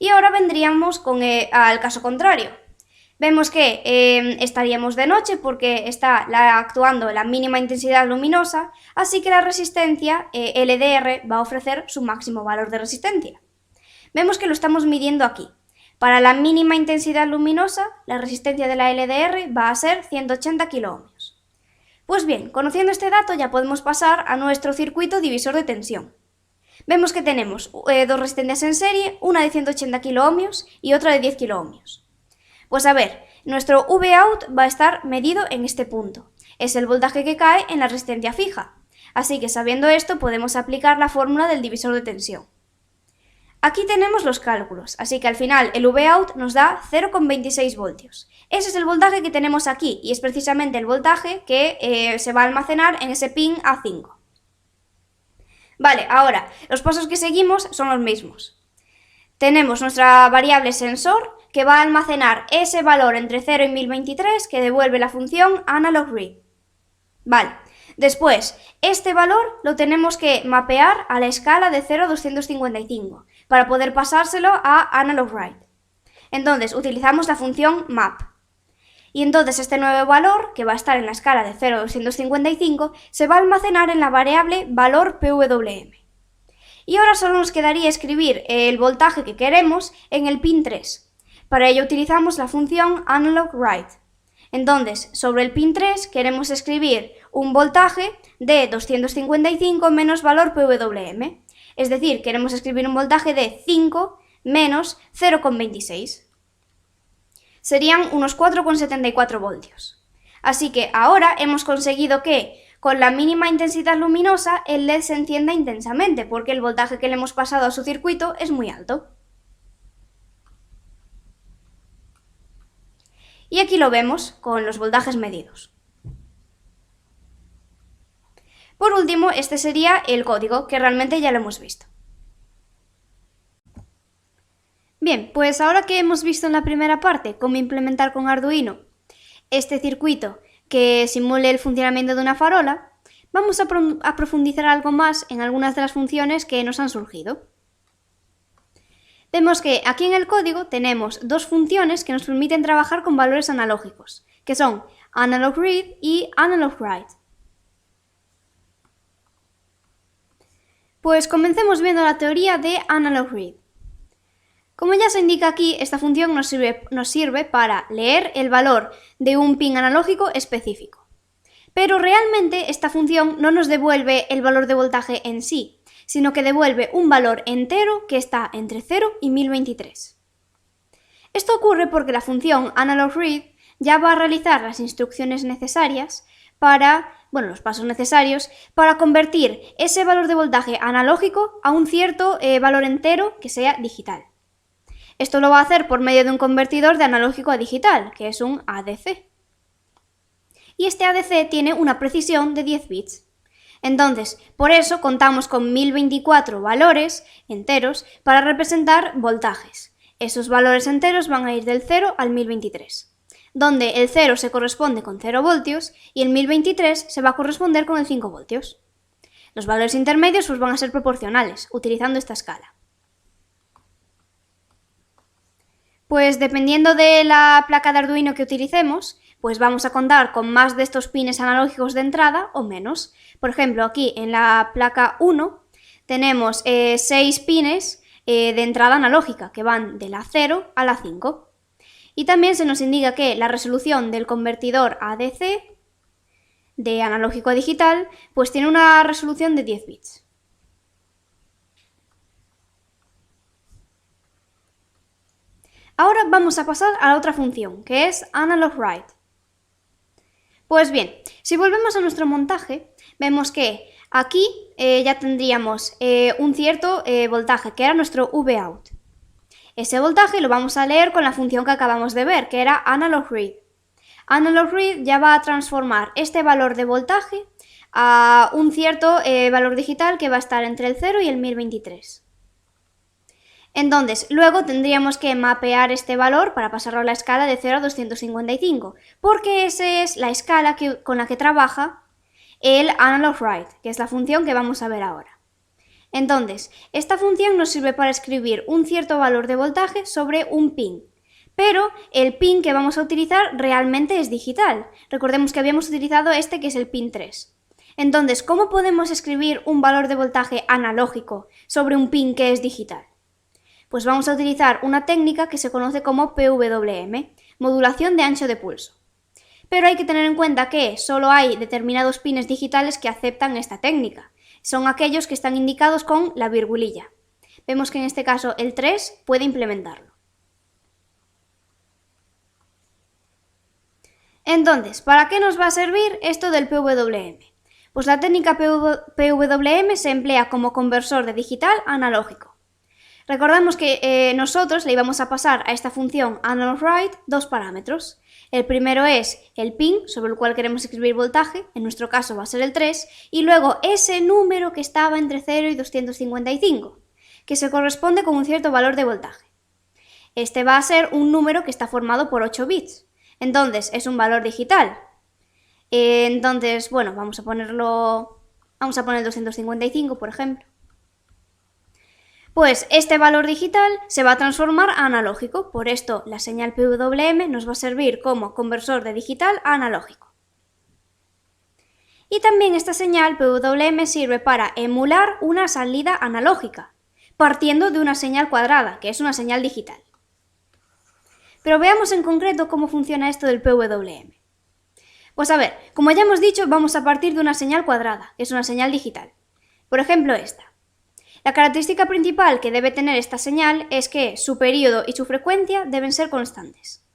Y ahora vendríamos al caso contrario. Vemos que estaríamos de noche porque está actuando la mínima intensidad luminosa, así que la resistencia LDR va a ofrecer su máximo valor de resistencia. Vemos que lo estamos midiendo aquí. Para la mínima intensidad luminosa, la resistencia de la LDR va a ser 180 kiloohmios. Pues bien, conociendo este dato ya podemos pasar a nuestro circuito divisor de tensión. Vemos que tenemos dos resistencias en serie, una de 180 kiloohmios y otra de 10 kiloohmios. Pues a ver, nuestro Vout va a estar medido en este punto. Es el voltaje que cae en la resistencia fija. Así que sabiendo esto podemos aplicar la fórmula del divisor de tensión. Aquí tenemos los cálculos, así que al final el Vout nos da 0,26 voltios. Ese es el voltaje que tenemos aquí y es precisamente el voltaje que se va a almacenar en ese pin A5. Vale, ahora, los pasos que seguimos son los mismos. Tenemos nuestra variable sensor que va a almacenar ese valor entre 0 y 1023 que devuelve la función analogRead. Vale, después, este valor lo tenemos que mapear a la escala de 0 a 255 para poder pasárselo a analogWrite. Entonces, utilizamos la función map. Y entonces este nuevo valor, que va a estar en la escala de 0 a 255, se va a almacenar en la variable valor PWM. Y ahora solo nos quedaría escribir el voltaje que queremos en el pin 3. Para ello utilizamos la función analogWrite. Entonces, sobre el pin 3 queremos escribir un voltaje de 255 menos valor PWM. Es decir, queremos escribir un voltaje de 5 menos 0,26. Serían unos 4,74 voltios. Así que ahora hemos conseguido que, con la mínima intensidad luminosa, el LED se encienda intensamente, porque el voltaje que le hemos pasado a su circuito es muy alto. Y aquí lo vemos con los voltajes medidos. Por último, este sería el código, que realmente ya lo hemos visto. Bien, pues ahora que hemos visto en la primera parte cómo implementar con Arduino este circuito que simule el funcionamiento de una farola, vamos a profundizar algo más en algunas de las funciones que nos han surgido. Vemos que aquí en el código tenemos dos funciones que nos permiten trabajar con valores analógicos, que son analogRead y analogWrite. Pues comencemos viendo la teoría de analogRead. Como ya se indica aquí, esta función nos sirve para leer el valor de un pin analógico específico. Pero realmente esta función no nos devuelve el valor de voltaje en sí, sino que devuelve un valor entero que está entre 0 y 1023. Esto ocurre porque la función analogRead ya va a realizar las instrucciones necesarias los pasos necesarios para convertir ese valor de voltaje analógico a un cierto valor entero que sea digital. Esto lo va a hacer por medio de un convertidor de analógico a digital, que es un ADC. Y este ADC tiene una precisión de 10 bits. Entonces, por eso contamos con 1024 valores enteros para representar voltajes. Esos valores enteros van a ir del 0 al 1023, donde el 0 se corresponde con 0 voltios y el 1023 se va a corresponder con el 5 voltios. Los valores intermedios pues, van a ser proporcionales, utilizando esta escala. Pues dependiendo de la placa de Arduino que utilicemos, pues vamos a contar con más de estos pines analógicos de entrada o menos. Por ejemplo, aquí en la placa 1 tenemos 6 pines de entrada analógica que van de la 0 a la 5. Y también se nos indica que la resolución del convertidor ADC de analógico a digital pues tiene una resolución de 10 bits. Ahora vamos a pasar a la otra función, que es analogWrite. Pues bien, si volvemos a nuestro montaje, vemos que aquí ya tendríamos un cierto voltaje, que era nuestro Vout. Ese voltaje lo vamos a leer con la función que acabamos de ver, que era analogRead. AnalogRead ya va a transformar este valor de voltaje a un cierto valor digital que va a estar entre el 0 y el 1023. Entonces, luego tendríamos que mapear este valor para pasarlo a la escala de 0 a 255, porque esa es la escala con la que trabaja el analogWrite, que es la función que vamos a ver ahora. Entonces, esta función nos sirve para escribir un cierto valor de voltaje sobre un pin, pero el pin que vamos a utilizar realmente es digital. Recordemos que habíamos utilizado este que es el pin 3. Entonces, ¿cómo podemos escribir un valor de voltaje analógico sobre un pin que es digital? Pues vamos a utilizar una técnica que se conoce como PWM, modulación de ancho de pulso. Pero hay que tener en cuenta que solo hay determinados pines digitales que aceptan esta técnica. Son aquellos que están indicados con la virgulilla. Vemos que en este caso el 3 puede implementarlo. Entonces, ¿para qué nos va a servir esto del PWM? Pues la técnica PWM se emplea como conversor de digital a analógico. Recordamos que nosotros le íbamos a pasar a esta función analogWrite dos parámetros. El primero es el pin sobre el cual queremos escribir voltaje, en nuestro caso va a ser el 3, y luego ese número que estaba entre 0 y 255, que se corresponde con un cierto valor de voltaje. Este va a ser un número que está formado por 8 bits, entonces es un valor digital. Entonces, bueno, vamos a poner 255, por ejemplo. Pues este valor digital se va a transformar a analógico, por esto la señal PWM nos va a servir como conversor de digital a analógico. Y también esta señal PWM sirve para emular una salida analógica, partiendo de una señal cuadrada, que es una señal digital. Pero veamos en concreto cómo funciona esto del PWM. Pues a ver, como ya hemos dicho, vamos a partir de una señal cuadrada, que es una señal digital. Por ejemplo, esta. La característica principal que debe tener esta señal es que su periodo y su frecuencia deben ser constantes.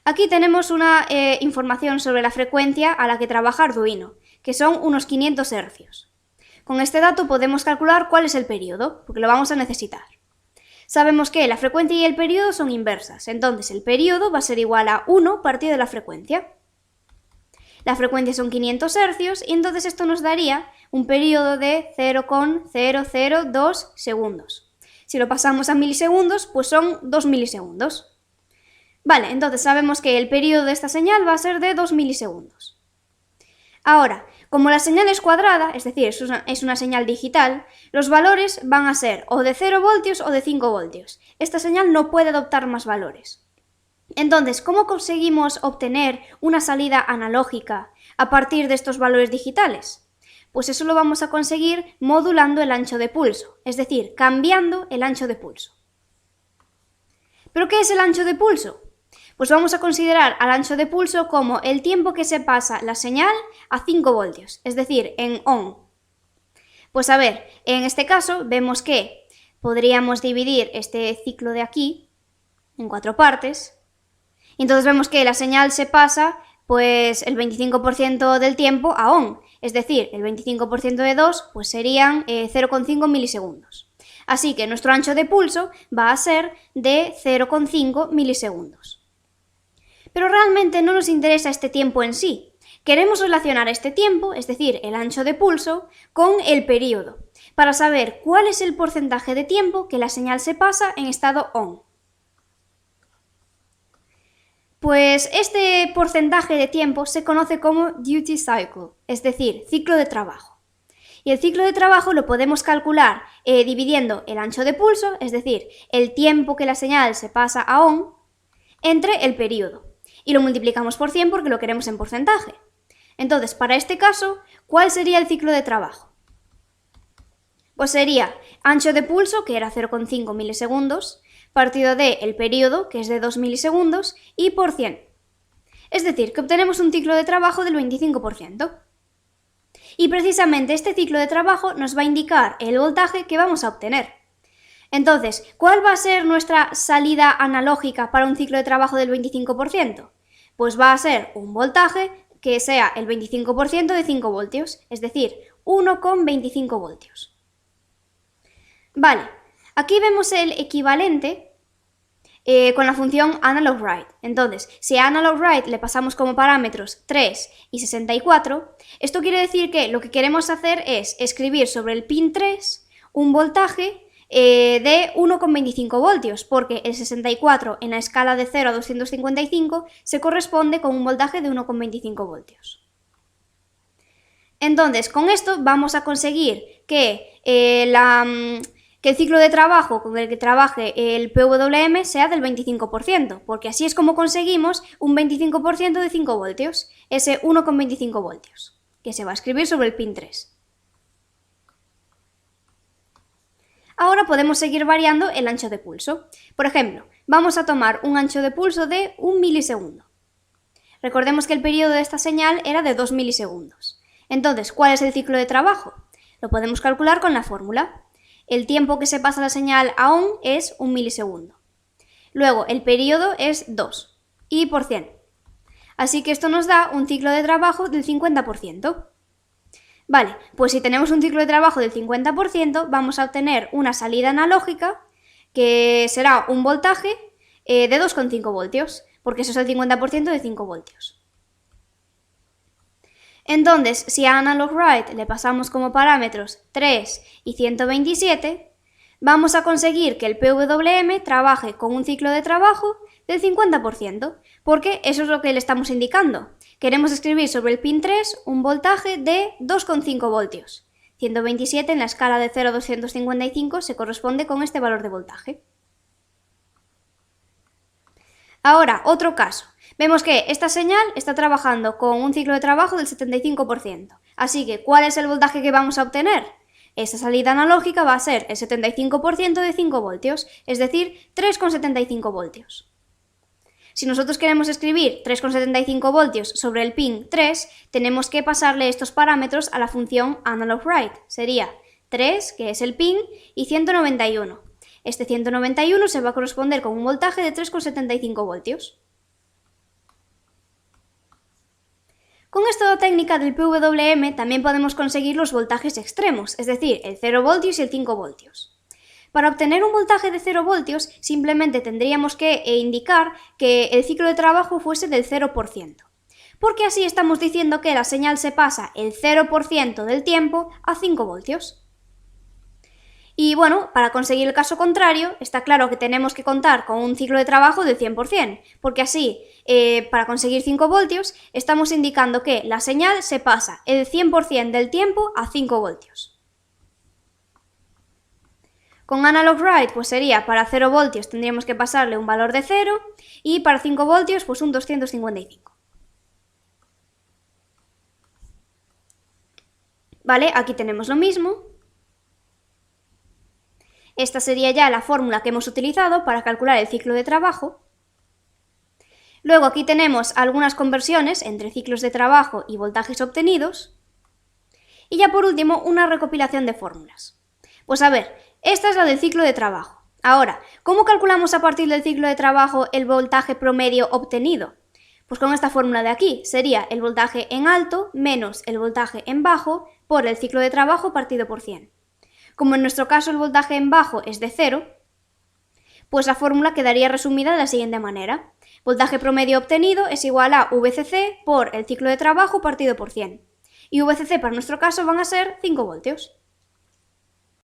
Aquí tenemos una información sobre la frecuencia a la que trabaja Arduino, que son unos 500 Hz. Con este dato podemos calcular cuál es el periodo, porque lo vamos a necesitar. Sabemos que la frecuencia y el periodo son inversas, entonces el periodo va a ser igual a 1 partido de la frecuencia. La frecuencia son 500 Hz y entonces esto nos daría un periodo de 0,002 segundos. Si lo pasamos a milisegundos, pues son 2 milisegundos. Vale, entonces sabemos que el periodo de esta señal va a ser de 2 milisegundos. Ahora, como la señal es cuadrada, es decir, es una señal digital, los valores van a ser o de 0 voltios o de 5 voltios. Esta señal no puede adoptar más valores. Entonces, ¿cómo conseguimos obtener una salida analógica a partir de estos valores digitales? Pues eso lo vamos a conseguir modulando el ancho de pulso, es decir, cambiando el ancho de pulso. ¿Pero qué es el ancho de pulso? Pues vamos a considerar al ancho de pulso como el tiempo que se pasa la señal a 5 voltios, es decir, en on. Pues a ver, en este caso vemos que podríamos dividir este ciclo de aquí en 4 partes. Y entonces vemos que la señal se pasa pues el 25% del tiempo a on, es decir, el 25% de 2 pues serían 0,5 milisegundos. Así que nuestro ancho de pulso va a ser de 0,5 milisegundos. Pero realmente no nos interesa este tiempo en sí. Queremos relacionar este tiempo, es decir, el ancho de pulso, con el periodo, para saber cuál es el porcentaje de tiempo que la señal se pasa en estado on. Pues este porcentaje de tiempo se conoce como duty cycle, es decir, ciclo de trabajo. Y el ciclo de trabajo lo podemos calcular dividiendo el ancho de pulso, es decir, el tiempo que la señal se pasa a on, entre el periodo. Y lo multiplicamos por 100 porque lo queremos en porcentaje. Entonces, para este caso, ¿cuál sería el ciclo de trabajo? Pues sería ancho de pulso, que era 0,5 milisegundos, partido de el periodo, que es de 2 milisegundos, y por 100. Es decir, que obtenemos un ciclo de trabajo del 25%. Y precisamente este ciclo de trabajo nos va a indicar el voltaje que vamos a obtener. Entonces, ¿cuál va a ser nuestra salida analógica para un ciclo de trabajo del 25%? Pues va a ser un voltaje que sea el 25% de 5 voltios, es decir, 1,25 voltios. Vale. Aquí vemos el equivalente con la función analogWrite. Entonces, si a analogWrite le pasamos como parámetros 3 y 64, esto quiere decir que lo que queremos hacer es escribir sobre el pin 3 un voltaje de 1,25 voltios, porque el 64 en la escala de 0 a 255 se corresponde con un voltaje de 1,25 voltios. Entonces, con esto vamos a conseguir que el ciclo de trabajo con el que trabaje el PWM sea del 25%, porque así es como conseguimos un 25% de 5 voltios, ese 1,25 voltios, que se va a escribir sobre el pin 3. Ahora podemos seguir variando el ancho de pulso. Por ejemplo, vamos a tomar un ancho de pulso de 1 milisegundo. Recordemos que el periodo de esta señal era de 2 milisegundos. Entonces, ¿cuál es el ciclo de trabajo? Lo podemos calcular con la fórmula. El tiempo que se pasa la señal a on es 1 milisegundo. Luego, el periodo es 2, y por 100. Así que esto nos da un ciclo de trabajo del 50%. Vale, pues si tenemos un ciclo de trabajo del 50%, vamos a obtener una salida analógica que será un voltaje de 2,5 voltios, porque eso es el 50% de 5 voltios. Entonces, si a Analog Write le pasamos como parámetros 3 y 127, vamos a conseguir que el PWM trabaje con un ciclo de trabajo del 50%, porque eso es lo que le estamos indicando. Queremos escribir sobre el pin 3 un voltaje de 2,5 voltios. 127 en la escala de 0 a 255 se corresponde con este valor de voltaje. Ahora, otro caso. Vemos que esta señal está trabajando con un ciclo de trabajo del 75%. Así que, ¿cuál es el voltaje que vamos a obtener? Esta salida analógica va a ser el 75% de 5 voltios, es decir, 3,75 voltios. Si nosotros queremos escribir 3,75 voltios sobre el pin 3, tenemos que pasarle estos parámetros a la función AnalogWrite. Sería 3, que es el pin, y 191. Este 191 se va a corresponder con un voltaje de 3,75 voltios. Con esta técnica del PWM también podemos conseguir los voltajes extremos, es decir, el 0 voltios y el 5 voltios. Para obtener un voltaje de 0 voltios, simplemente tendríamos que indicar que el ciclo de trabajo fuese del 0%, porque así estamos diciendo que la señal se pasa el 0% del tiempo a 5 voltios. Y bueno, para conseguir el caso contrario, está claro que tenemos que contar con un ciclo de trabajo del 100%, porque así, para conseguir 5 voltios, estamos indicando que la señal se pasa el 100% del tiempo a 5 voltios. Con Analog Write, pues sería para 0 voltios tendríamos que pasarle un valor de 0 y para 5 voltios pues un 255. Vale, aquí tenemos lo mismo. Esta sería ya la fórmula que hemos utilizado para calcular el ciclo de trabajo. Luego aquí tenemos algunas conversiones entre ciclos de trabajo y voltajes obtenidos. Y ya por último, una recopilación de fórmulas. Pues a ver, esta es la del ciclo de trabajo. Ahora, ¿cómo calculamos a partir del ciclo de trabajo el voltaje promedio obtenido? Pues con esta fórmula de aquí, sería el voltaje en alto menos el voltaje en bajo por el ciclo de trabajo partido por 100. Como en nuestro caso el voltaje en bajo es de 0, pues la fórmula quedaría resumida de la siguiente manera. Voltaje promedio obtenido es igual a VCC por el ciclo de trabajo partido por 100. Y VCC para nuestro caso van a ser 5 voltios.